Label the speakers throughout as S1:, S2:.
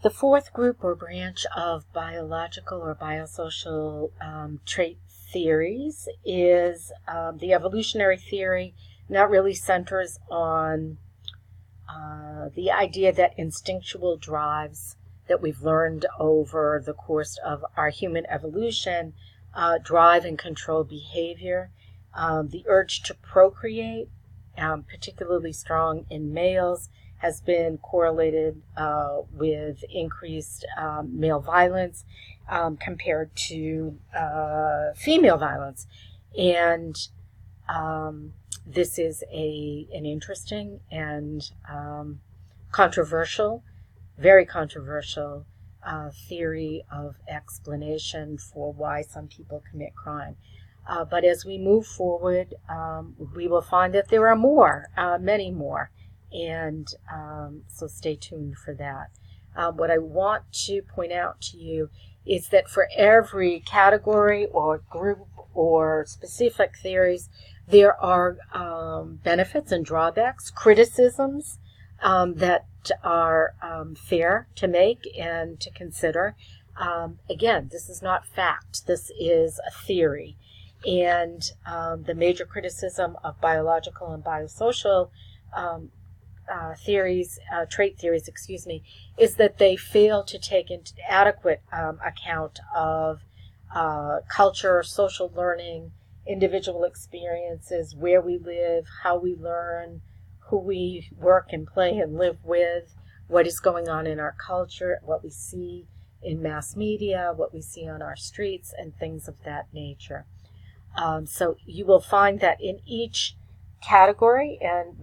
S1: The fourth group or branch of biological or biosocial trait theories is the evolutionary theory, and that really centers on the idea that instinctual drives that we've learned over the course of our human evolution drive and control behavior. The urge to procreate, particularly strong in males, has been correlated with increased male violence compared to female violence. And this is an interesting and controversial, very controversial theory of explanation for why some people commit crime. But as we move forward, we will find that there are more, many more, and so stay tuned for that. What I want to point out to you is that for every category or group or specific theories, there are benefits and drawbacks, criticisms that are fair to make and to consider. Again, this is not fact. This is a theory. And the major criticism of biological and biosocial trait theories, is that they fail to take into adequate account of culture, social learning, individual experiences, where we live, how we learn, who we work and play and live with, what is going on in our culture, what we see in mass media, what we see on our streets, and things of that nature. So you will find that in each category and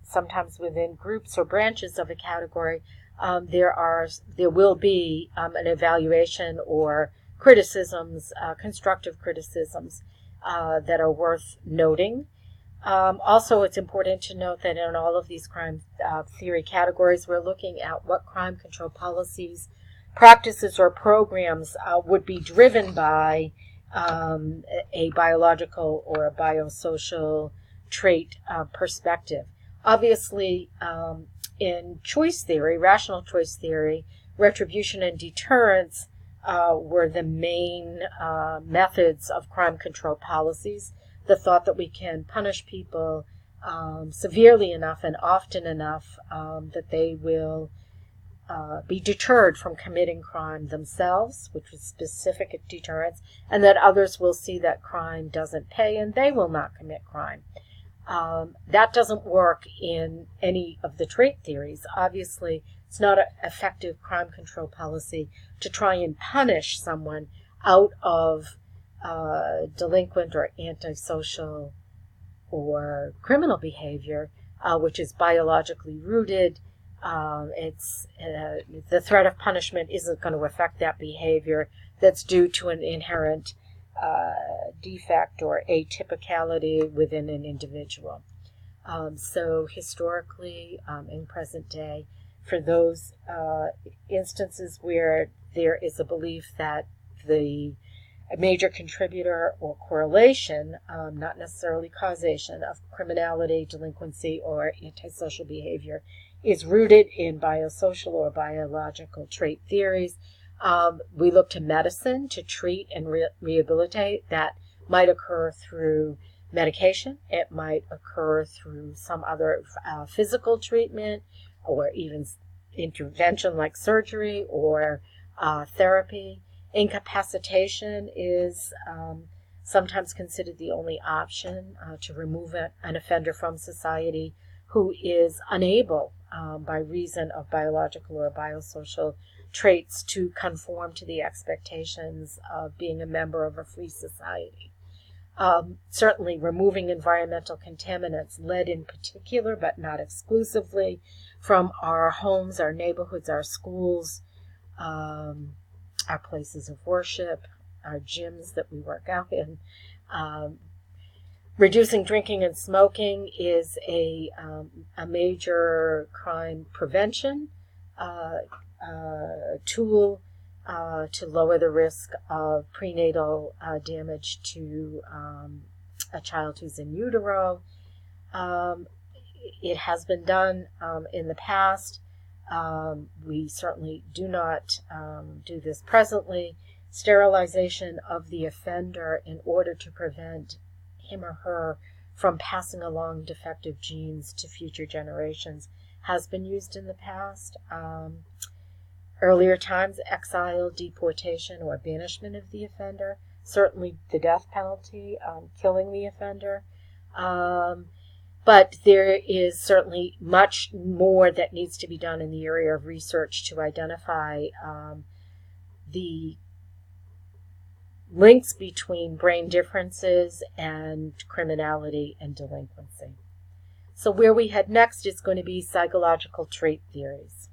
S1: sometimes within groups or branches of a category, there will be an evaluation or criticisms, constructive criticisms that are worth noting. Also, it's important to note that in all of these crime theory categories, we're looking at what crime control policies, practices, or programs would be driven by a biological or a biosocial trait perspective. Obviously, in choice theory, rational choice theory, retribution and deterrence were the main methods of crime control policies. The thought that we can punish people severely enough and often enough that they will be deterred from committing crime themselves, which is specific deterrence, and that others will see that crime doesn't pay and they will not commit crime. That doesn't work in any of the trait theories. Obviously, it's not an effective crime control policy to try and punish someone out of delinquent or antisocial or criminal behavior, which is biologically rooted. The threat of punishment isn't going to affect that behavior that's due to an inherent defect or atypicality within an individual. So historically, in present day, for those instances where there is a belief that a major contributor or correlation, not necessarily causation, of criminality, delinquency, or antisocial behavior is rooted in biosocial or biological trait theories, we look to medicine to treat and rehabilitate. That might occur through medication. It might occur through some other physical treatment or even intervention like surgery or therapy. Incapacitation is sometimes considered the only option to remove an offender from society who is unable, by reason of biological or biosocial traits, to conform to the expectations of being a member of a free society. Certainly removing environmental contaminants, lead in particular, but not exclusively, from our homes, our neighborhoods, our schools, our places of worship, our gyms that we work out in. Reducing drinking and smoking is a major crime prevention tool to lower the risk of prenatal damage to a child who's in utero. It has been done in the past. We certainly do not do this presently. Sterilization of the offender in order to prevent him or her from passing along defective genes to future generations has been used in the past. Earlier times, exile, deportation, or banishment of the offender. Certainly the death penalty, killing the offender. But there is certainly much more that needs to be done in the area of research to identify the links between brain differences and criminality and delinquency. So where we head next is going to be psychological trait theories.